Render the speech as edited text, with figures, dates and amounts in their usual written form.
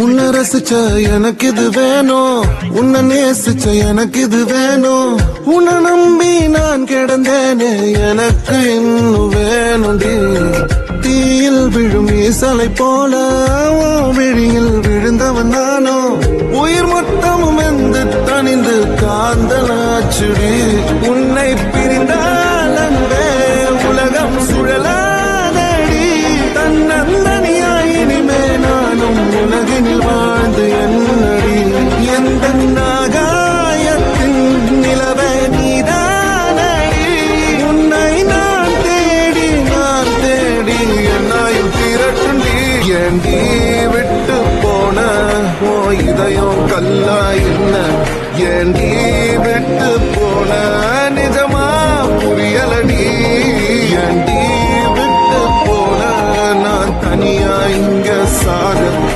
உன்னை ரசிச்ச எனக்கு இது வேணும், உன்னை நேசிச்ச எனக்கு இது வேணும், உன்னை நம்பி நான் கிடந்தேனே எனக்கு இன்னும் வேணும்டி. தீயில் விழும் ஈசலை போல விழியில் விழுந்தவன் நானோ, உயிர் மொத்தமும் எந்த தனிந்து காந்தலாச்சுடி. உன்னை பிரிந்தால் அன்பே உலகம் சுழலாதடி, தன்னந்தனியாய் இனிமே நானும் உலகினில் வாழ்ந்து என்னடி. எந்த நாகாயத்தின் நிலவே நீதானடி, உன்னை நான் தேடி என்னாயும் திரட்டுண்டி. ஏண்டி விட்டு போன ஓ இதயம் கல்லா என்ன, ஏண்டி விட்டு போன நிஜமா புரியலடி. ஏண்டி விட்டு போன நான் தனியா இங்க சாக